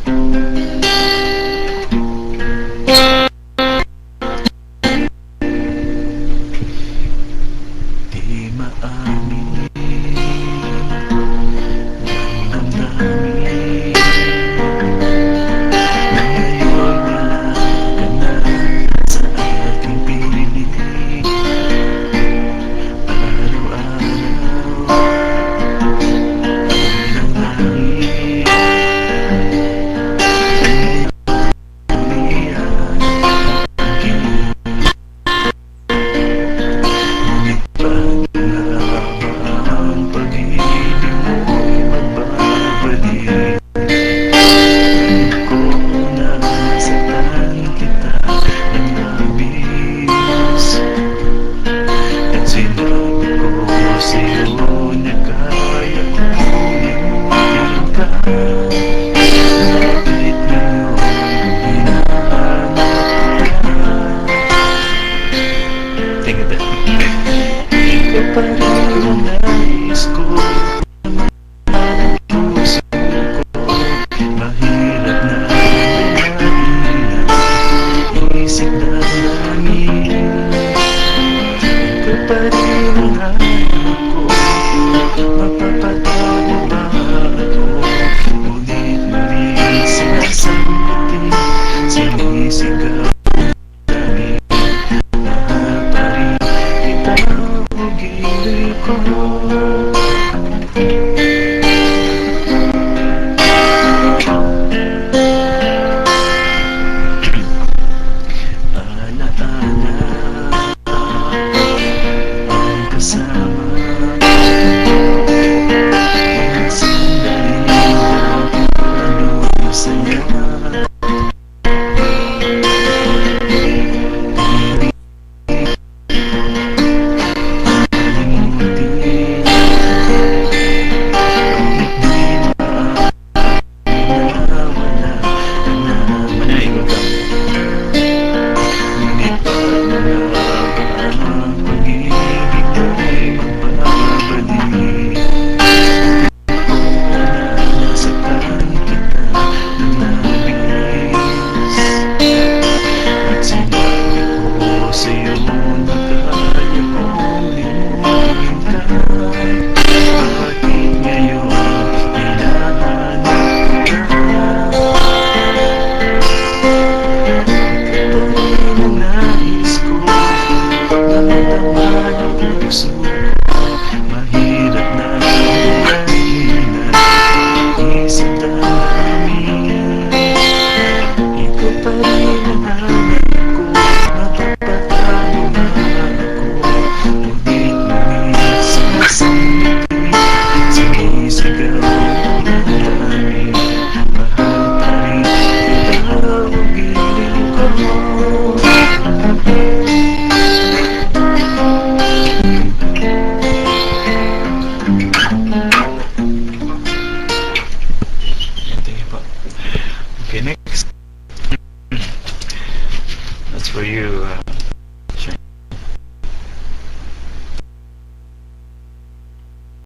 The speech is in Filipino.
Di maamin ang damdamin. Ngayon wala ka na sa aking piling. Araw-araw ang langit. Ulian ang kilig. Ngunit pag ang pag-ibig mo'y magbabalik. Ko na nasaktan kita ng labis. At sinabi ko sa'yo na kaya kong limutin ka. Bakit ngayon hinahanap ka? Tingnan ba? Ikaw pa rin ang nais ko. Ang puso ko mahirap na isip na langit. Ikaw pa rin ang hanap ko. Mapapatawad mo ba ako? Ngunit muli sinasabitin, sinisigaw namin. Mahal pa rin kita o giliw ko. Alaala ang kasama. Ang sandali ano saya. Limutin kahit di maawala ka na. Manaikot ka. Ngunit pag ang pag-ibig mo'y magbabalik. Ako na nasaktan kita ng labis. At sinabi ko sa'yo na kaya kong limutin ka. Bakit ngayon hinahanap ka? Ito rin ang nais ko. Naramdaman ang puso ko. Mahirap na kanina. Isip na namin. Ikaw pa rin ang hanap ko. Mapapatalo na ako. Ngunit muli sinasabitin, sinisigaw namin. Mahal pa rin kita o giliw ko. Thank you po. Okay, next.